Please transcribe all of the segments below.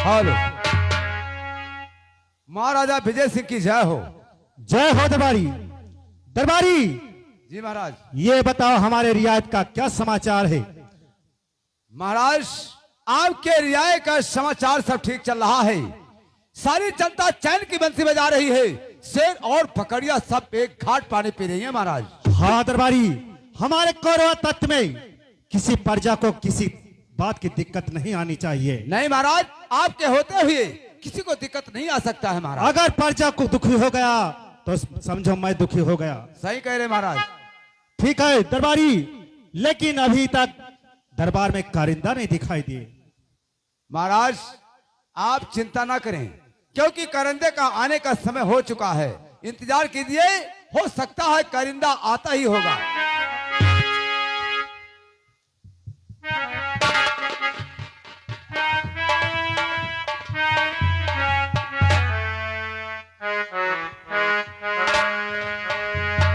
Hello. Maharaja Vijay Singh की जय हो। जय हो दरबारी। दरबारी जी महाराज। ये बताओ हमारे रियायत का क्या समाचार है? महाराज आपके रियायत का समाचार सब ठीक चल रहा है। सारी जनता चैन की बंसी बजा रही है। शेर और पकड़िया सब एक घाट पानी पी रही है महाराज। हाँ दरबारी, हमारे कौरव तत्व में किसी प्रजा को किसी बात की दिक्कत नहीं आनी चाहिए। नहीं महाराज, आपके होते हुए किसी को दिक्कत नहीं आ सकता है महाराज। अगर प्रजा को दुखी हो गया तो समझो मैं दुखी हो गया। सही कह रहे महाराज। ठीक है दरबारी, लेकिन अभी तक दरबार में कारिंदा नहीं दिखाई दिए। महाराज आप चिंता ना करें, क्योंकि कारिंदे का आने का समय हो चुका है। इंतजार कीजिए, हो सकता है कारिंदा आता ही होगा।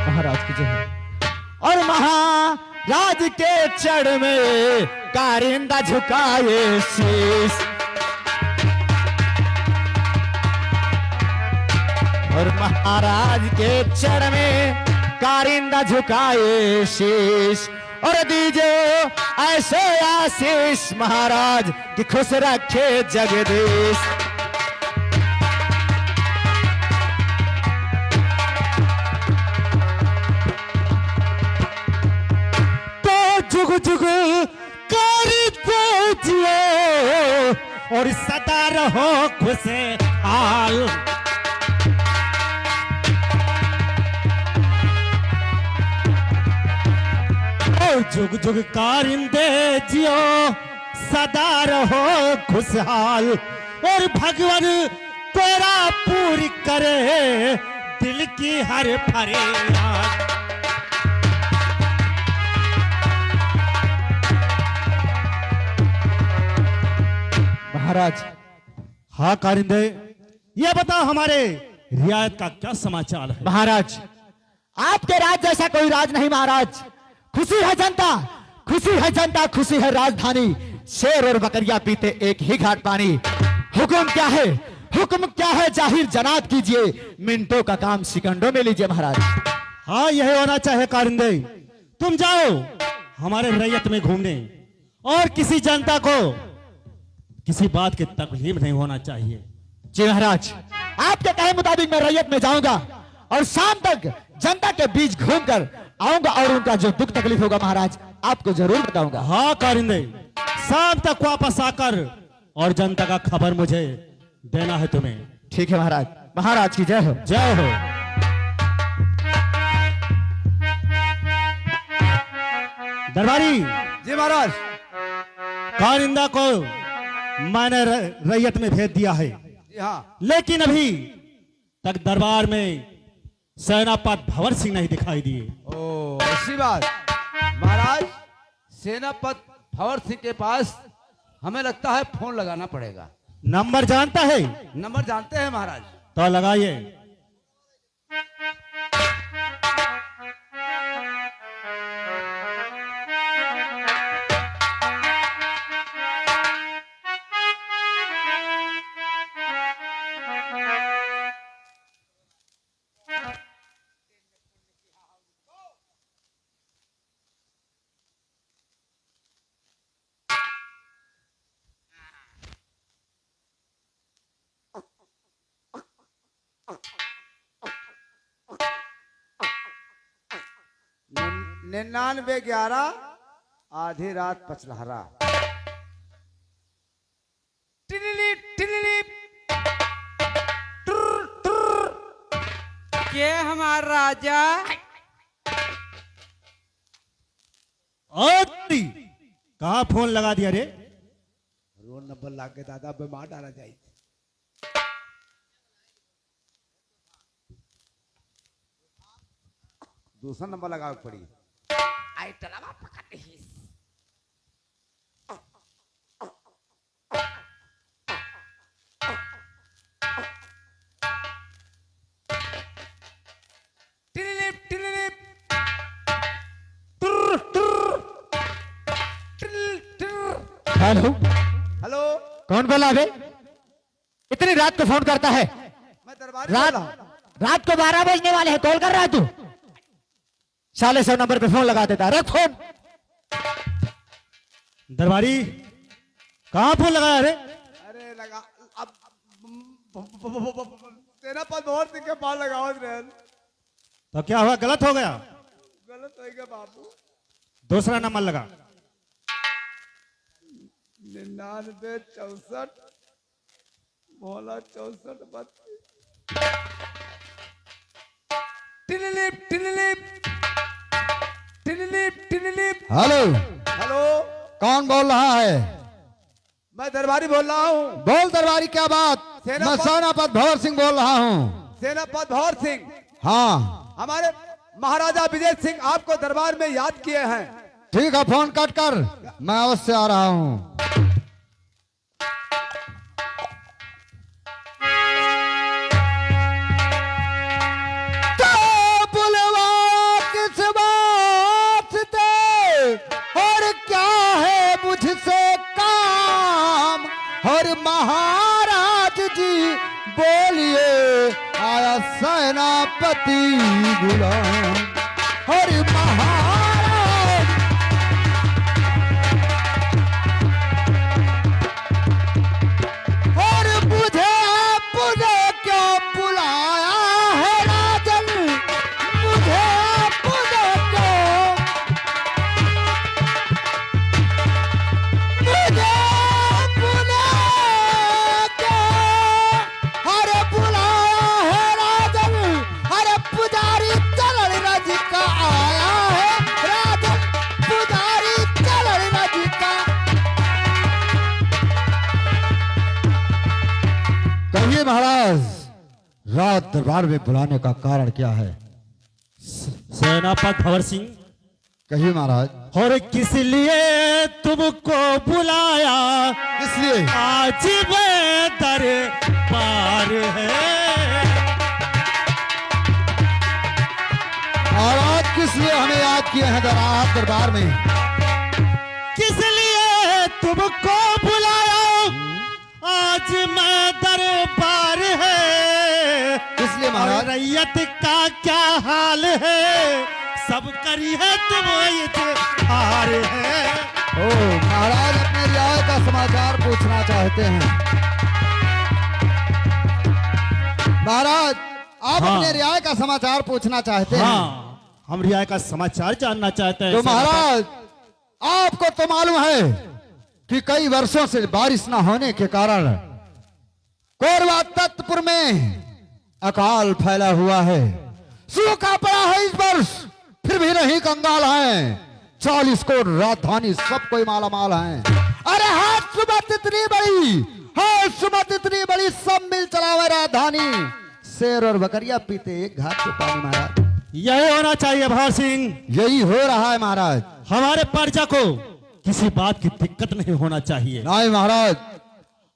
महाराज की जय हो। और महाराज के चढ़ में कारिंदा झुकाए शीश, और महाराज के चढ़ में कारिंदा झुकाए शीश, और दीजिए ऐसे आशीष महाराज कि खुश रखे जगदीश। जुग जुग कर दीजिए और सदा रहो खुशहाल। जुग जुग कारिंदे जियो सदा रहो खुशहाल, और भगवान तेरा पूरी करे दिल की हर फरियाद। महाराज। हाँ कारिंदे, ये बताओ हमारे रियायत का क्या समाचार है? महाराज आपके राज जैसा कोई राज नहीं महाराज। खुशी है जनता, खुशी है जनता, खुशी है राजधानी। शेर और बकरिया पीते एक ही घाट पानी। हुक्म क्या है, हुक्म क्या है जाहिर जनात कीजिए, मिनटों का काम सेकंडों में लीजिए महाराज। हाँ यही होना चाहे कारिंदे। तुम जाओ हमारे रैयत में घूमने, और किसी जनता को किसी बात की तकलीफ नहीं होना चाहिए। जी महाराज, आपके कहे मुताबिक मैं रैयत में जाऊंगा और शाम तक जनता के बीच घूमकर आऊंगा, और उनका जो दुख तकलीफ होगा महाराज आपको जरूर बताऊंगा। हाँ कारिंदे, शाम तक वापस आकर और जनता का खबर मुझे देना है तुम्हें। ठीक है महाराज। महाराज की जय हो। जय हो। दरबारी जी महाराज। कारिंदा को मैंने रैयत में भेज दिया है, जी हाँ। लेकिन अभी तक दरबार में सेनापति भंवर सिंह नहीं दिखाई दिए। ओ ऐसी बात। महाराज सेनापति भंवर सिंह के पास हमें लगता है फोन लगाना पड़ेगा। नंबर जानता है? नंबर जानते हैं महाराज। तो लगाइए। निन्यानवे 11 आधी रात पचलहरा। टिलिली टिलिली टुर टुर। के हमारा राजा कहा फोन लगा दिया रे? रोड नंबर लाके दादा बीमार डाला जाए। दूसरा नंबर लगा पड़ी। आई टलावा पकड़ ही। टिलिलिप टिलिलिप टुर टुर टिल टिल। Hello, hello. कौन बोला बे? इतनी रात को फोन करता है? मैं दरबारी रात बोल रहा हूं। रात को 12 बजने वाले हैं, कॉल कर रहा है तू? साले 100 नंबर पे फोन लगा देता है। रख फोन। दरबारी कहाँ फोन लगाया रे? अरे लगा अब तेरा पद और सिंह के पास लगाओ रे। तो क्या हुआ, गलत हो गया? गलत हो गया बाबू। दूसरा नंबर लगा। 99 64 बोला 64 32। टिलिलिप टिलिलिप टिलिलिप टिलिलिप। हेलो, हेलो, कौन बोल रहा है? मैं दरबारी बोल रहा हूँ। बोल दरबारी, क्या बात? सेनापति- मैं सेनापति भंवर सिंह बोल रहा हूँ। सेनापति भंवर सिंह, हाँ हमारे महाराजा विजय सिंह आपको दरबार में याद किए हैं। ठीक है, फोन कट कर, मैं अवश्य आ रहा हूँ। और क्या है मुझसे काम? और महाराज जी बोलिए, आया सेनापति गुलाम। और महाराज और मुझे आपने क्यों बुलाया है राजन? मुझे आपने क्यों अरे बुलाया है राजन? अरे पुजारी चलन रज का आया है राजन, पुजारी चलन रज का। कहिए महाराज, रात दरबार में बुलाने का कारण क्या है? सेनापति भंवर सिंह, कहिए महाराज। और किस लिए तुमको बुलाया? इसलिए आज मैं दरबार है। और आज किस लिए हमें याद किए हैं दरबार में? किस लिए तुमको बुलाया? आज मैं दरबार है। इसलिए और महाराज। रैयत का क्या हाल है? सब करी है तुम हार है। ओ महाराज, अपने रियाय का समाचार पूछना चाहते हैं। महाराज, आप हाँ। अपने रियाय का समाचार पूछना चाहते हैं। हाँ, हम रियाय का समाचार जानना चाहते हैं। तो महाराज, आपको तो मालूम है कि कई वर्षों से बारिश न होने के कारण कोरबा तख्तपुर में अकाल फैला हुआ है। सूखा पड़ा है इस वर्ष, फिर भी नहीं कंगाल हैं। 40 करोड़ राजधानी सब कोई माला माल हैं। अरे हाथ सुबह इतनी बड़ी, हाथ सुबह इतनी बड़ी, सब मिल चलावे राजधानी। शेर और बकरिया पीते एक घाट के पानी। महाराज, यही होना चाहिए भंवर सिंह। यही हो रहा है महाराज। हमारे प्रजा को किसी बात की दिक्कत नहीं होना चाहिए। नहीं महाराज,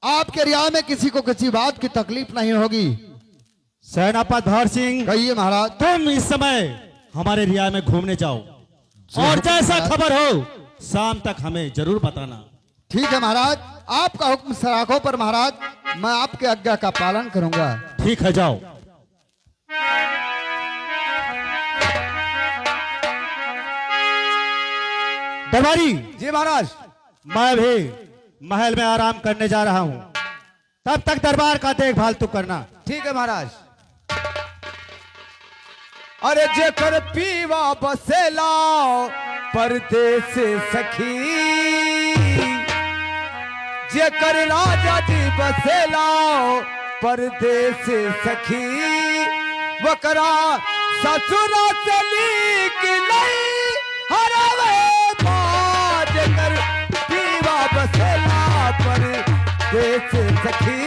आपके रियाय में किसी को किसी बात की तकलीफ नहीं होगी। सेनापति भंवर सिंह, कहिए महाराज। तुम इस समय हमारे रियाय में घूमने जाओ और जैसा खबर हो शाम तक हमें जरूर बताना। ठीक है महाराज, आपका हुक्म सराखों पर महाराज, मैं आपके आज्ञा का पालन करूंगा। ठीक है, जाओ। दरबारी, जी महाराज। मैं भी महल में आराम करने जा रहा हूँ, तब तक दरबार का देखभाल तू करना। ठीक है महाराज। अरे जेकर पीवा बसेला परदेस सखी, जेकर राजा जी बसेला परदेस सखी, वकरा ससुरा से लीक नहीं हरवे बाज। जेकर पीवा बसेला परदेस सखी,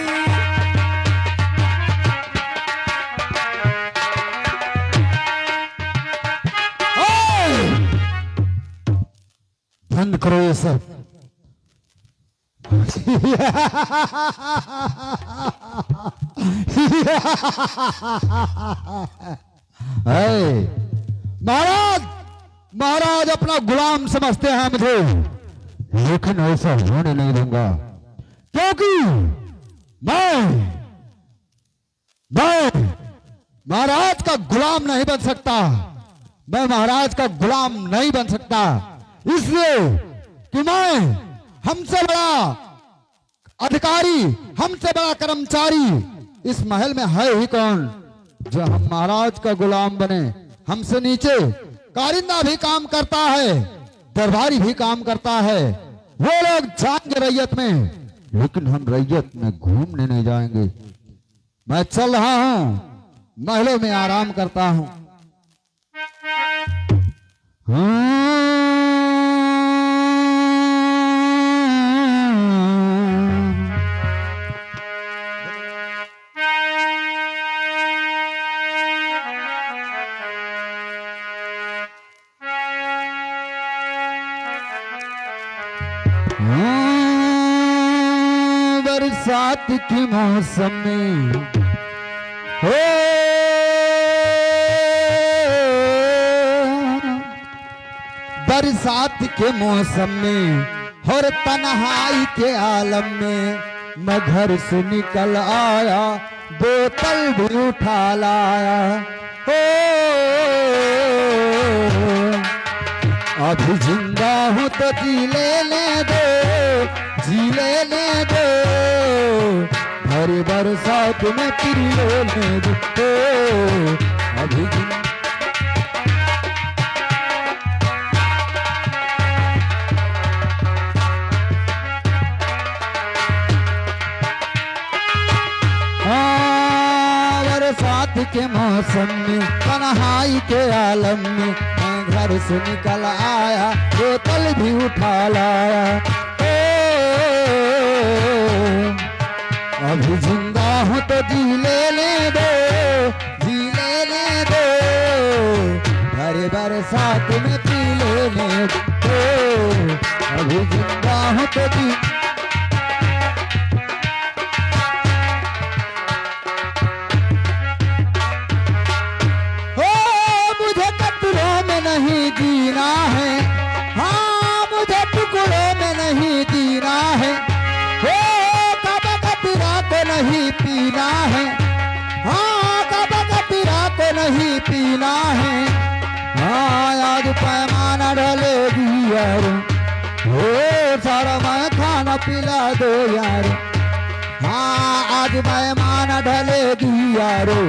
बंद करो ये सब। महाराज, महाराज अपना गुलाम समझते हैं मुझे, लेकिन ऐसा होने नहीं दूंगा, क्योंकि मैं मैं महाराज का गुलाम नहीं बन सकता। मैं महाराज का गुलाम नहीं बन सकता, इसलिए कि मैं हमसे बड़ा अधिकारी, हमसे बड़ा कर्मचारी इस महल में है ही कौन जो हम महाराज का गुलाम बने। हमसे नीचे कारिंदा भी काम करता है, दरबारी भी काम करता है। वो लोग जाएंगे रैयत में, लेकिन हम रैयत में घूमने नहीं जाएंगे। मैं चल रहा हूं, महलों में आराम करता हूं। बरसात के मौसम में हो बरसात के मौसम में और तन्हाई के आलम में मैं घर से निकल आया, बोतल भी उठा लाया। हो अभी जिंदा हूं तो जी लेने दो, जी लेने दो, हर बरसात में पी लेने दो। अभी बरसात के मौसम में तन्हाई के आलम में मैं घर से निकल आया, बोतल भी उठा लाया। अभी जिंदा हूं तो जी लेने दो, जी लेने दो, हर बरसात में पी लेने दो। अभी जिंदा हूं तो जी नहीं जीना है, हाँ मुझे टुकड़ों में नहीं जीना है। हो काबा का पीरा को नहीं पीना है, हाँ काबा का पीरा को नहीं पीना है। हाँ आज पैमाना ढलेगी यार, हो सारा मैं खाना पिला दो यार। हाँ आज पैमाना ढलेगी यारो,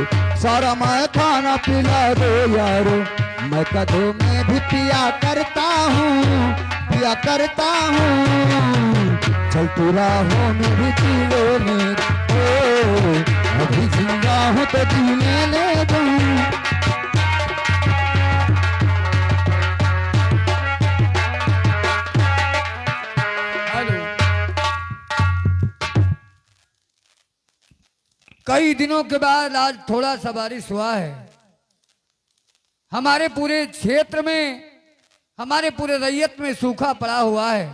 सारा मैं खाना पिला दो यारो। मैं कदों में भी पिया करता हूँ, पिया करता हूँ, चलती राहों में भी पी लेने दो। अभी जिंदा हूँ तो जी लेने दो। कई दिनों के बाद आज थोड़ा सा बारिश हुआ है। हमारे पूरे क्षेत्र में, हमारे पूरे रैयत में सूखा पड़ा हुआ है,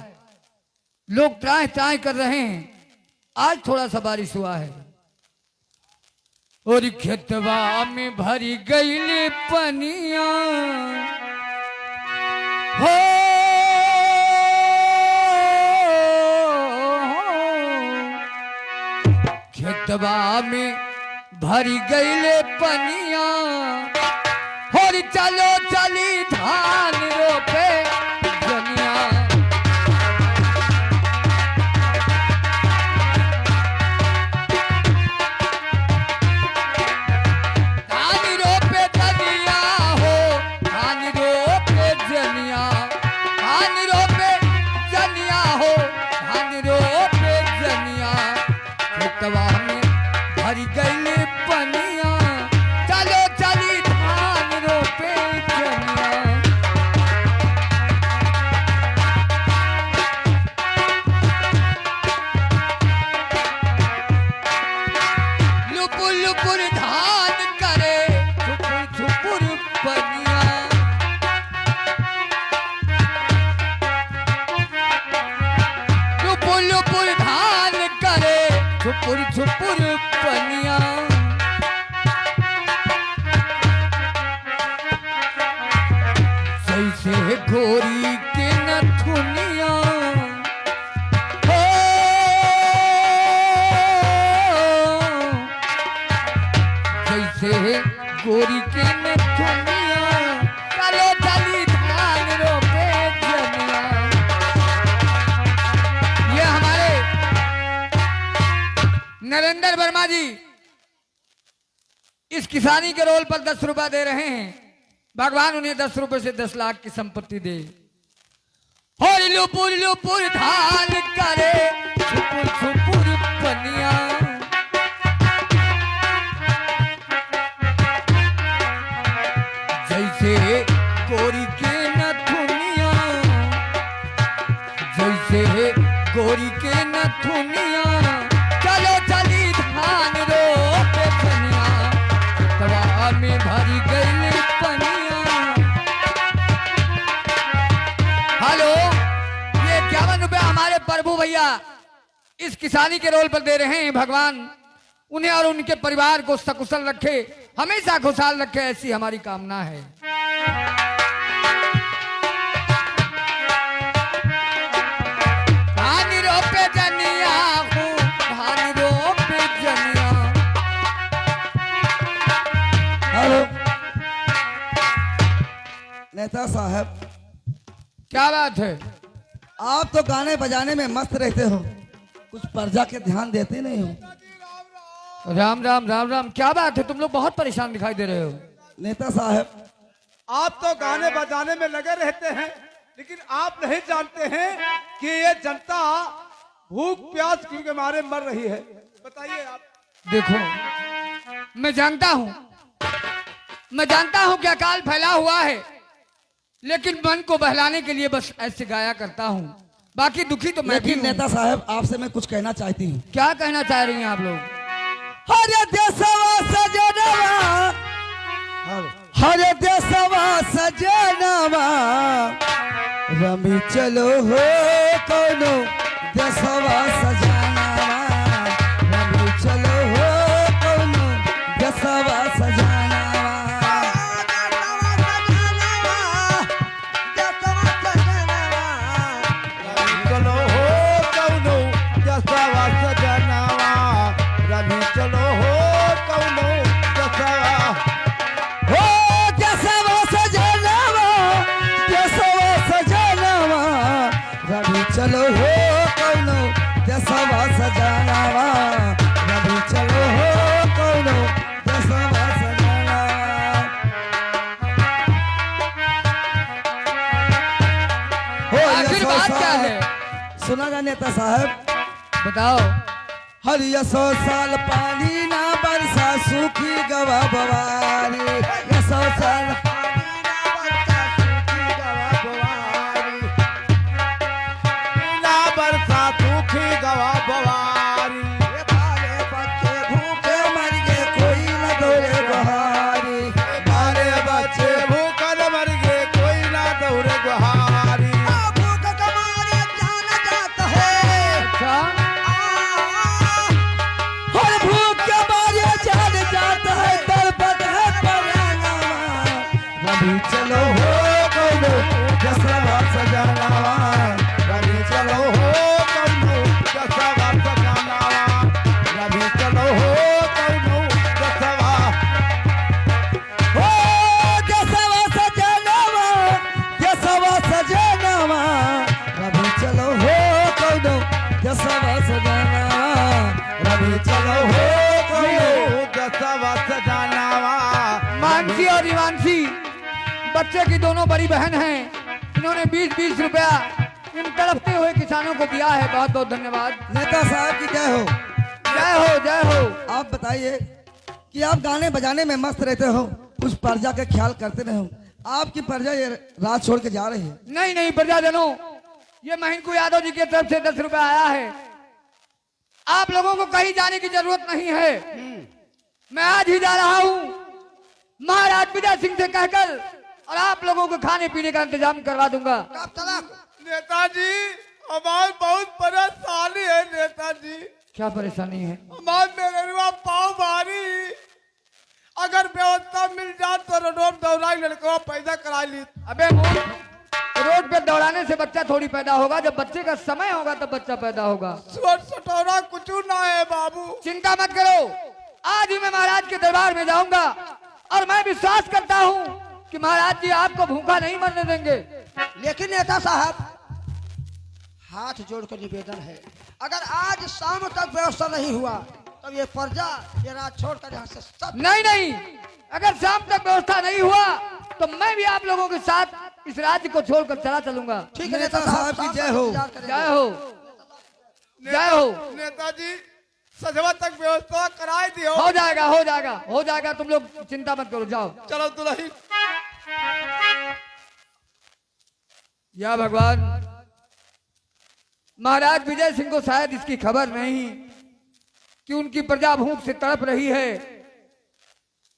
लोग त्राह त्राह कर रहे हैं। आज थोड़ा सा बारिश हुआ है और खेतवा में भरी गई पनिया हो, खेतवा में भरी गई पनिया और चलो चली धान रोपे जनिया। धान रोपे जनिया हो, धान रोपे जनिया, धान रोपे जनिया हो, धान रोपे जनिया। खेतवा में भरी गई पनिया, चलो चली धान रोपे जनिया। लुपुर लुपुर धान करे, छुपुर छुपुर पनिया। लुपुर लुपुर धान करे, छुपुर छुपुर पनिया। जैसे घोरी के नथुनिया हो, नरेंद्र वर्मा जी इस किसानी के रोल पर 10 रुपया दे रहे हैं। भगवान उन्हें 10 रुपए से 10 लाख की संपत्ति दे। लुपुर लुपुर धान करे छुपुर छुपुर पनिया, जैसे गोरी के नथुनिया, जैसे गोरी के नथुनिया, चलो चली धान रोपे पनिया, तवा में भरी गई पनिया। हेलो, ये 51 रुपया हमारे प्रभु भैया इस किसानी के रोल पर दे रहे हैं। भगवान उन्हें और उनके परिवार को सकुशल रखे, हमेशा खुशहाल रखे, ऐसी हमारी कामना है। धान रोपे जनिया हूँ, धान रोपे जनिया। हेलो नेता साहब, क्या बात है? आप तो गाने बजाने में मस्त रहते हो, कुछ प्रजा के ध्यान देते नहीं हो। राम राम राम राम, क्या बात है? तुम लोग बहुत परेशान दिखाई दे रहे हो। नेता साहब, आप तो गाने बजाने में लगे रहते हैं, लेकिन आप नहीं जानते हैं कि ये जनता भूख प्यास के मारे मर रही है। बताइए आप। देखो, मैं जानता हूं कि अकाल फैला हुआ है, लेकिन मन को बहलाने के लिए बस ऐसे गाया करता हूं, बाकी दुखी तो मैं भी लेकिन हूं। नेता साहब, आपसे मैं कुछ कहना चाहती हूँ। क्या कहना चाह रही हैं आप लोग? हरे देशवा सजनवा, हरे देशवा सजनवा, रमी चलो हो कोनो देशवा सजनवा, रमी चलो हो कोनो देशवा सजनवा। चलो हो कौनो दसवा सजनवा, रवि चलो हो कौनो दसवा। हो देशवा सजनवा, देशवा सजनवा, रवि चलो हो कोनो देशवा सजनवा, रवि चलो हो कोनो देशवा सजनवा। हो आखिर यशो बात क्या साल, है? सुना ना नेता साहब, बताओ। हर 100 साल पानी ना बरसा, सूखी गवा बवारी, 100 साल पानी ना बरसा, सूखी गवा बवारी। ना बरसा सूखी गवा बवारी, ये बारे बच्चे भूखे मर गए, कोई न दौड़े बहारी। मारे बच्चे भूखल मर गए, कोई ना दौड़े गुहारी। भूख कमारे जान जाता है, अच्छा, हर भूख के मारे जान जाता है, तड़पत है परानवा। रवि चलो हो कोनो दसवा सजनवा, रवि चलो हो कौनो दसवा सजनवा, रवि चलो हो कौनो दसवा। हो दसवा सजनवा, दसवा सजनवा, रवि चलो हो कोनो दसवा सजनवा, रवि चलो हो कोनो। दसवा सजनवा। मानसी और हिमांशी बच्चे की दोनों बड़ी बहन हैं। इन्होंने 20-20 रुपया इन तड़पते हुए किसानों को दिया है। बहुत बहुत धन्यवाद। नेता साहब की जय हो। जय हो, जय हो। आप बताइए कि आप गाने बजाने में मस्त रहते हो, कुछ प्रजा के ख्याल करते नहीं हो। आपकी प्रजा ये राज छोड़ के जा रही है। नहीं नहीं प्रजाजनों, ये महिंकू यादव जी की तरफ से 10 रुपया आया है। आप लोगों को कहीं जाने की जरूरत नहीं है। मैं आज ही जा रहा हूँ महाराज विजय सिंह से कहकर, और आप लोगों को खाने पीने का इंतजाम करवा दूंगा। नेताजी, हमारी बहुत परेशानी है नेताजी। क्या परेशानी है? हमारे मेरे पाँव भारी, अगर व्यवस्था मिल जाए तो रोड दौड़ाई लड़कों पैदा करा ली। अबे मूर्ख, रोड पे दौड़ाने से बच्चा थोड़ी पैदा होगा। जब बच्चे का समय होगा तब बच्चा पैदा होगा। छोट सटोरा कुछ ना है बाबू। चिंता मत करो, आज ही मैं महाराज के दरबार में जाऊंगा, और मैं विश्वास करता हूँ कि महाराज जी आपको भूखा नहीं मरने देंगे। लेकिन नेता साहब, हाथ जोड़कर निवेदन है, अगर आज शाम तक व्यवस्था नहीं हुआ तो अब ये प्रजा ये राज छोड़कर यहाँ से सब नहीं नहीं, अगर शाम तक व्यवस्था नहीं हुआ तो मैं भी आप लोगों के साथ इस राज्य को छोड़कर चला चलूंगा। ठीक है नेता साहब की शाम जय तक हो। इंतजार करेंगे। जय हो, जय हो। नेताजी सजवा तक व्यवस्था कराई दियो। हो जाएगा, हो जाएगा, हो जाएगा, तुम लोग चिंता मत करो, जाओ। चलो दुल्ही। या भगवान, महाराज विजय सिंह को शायद इसकी खबर नहीं कि उनकी प्रजा भूख से तड़प रही है।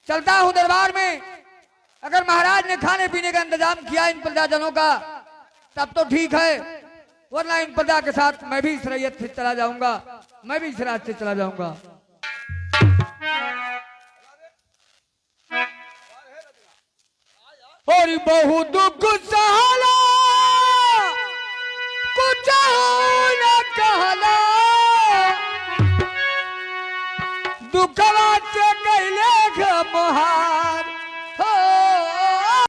चलता हूं दरबार में, अगर महाराज ने खाने पीने का इंतजाम किया इन प्रजाजनों का तब तो ठीक है, वरना इन प्रजा के साथ मैं भी इस रैयत से चला जाऊंगा, मैं भी इस राज से चला जाऊंगा। और बहु दुख सहला कुछ न कहला, दुखवा से कैले घमहार हो।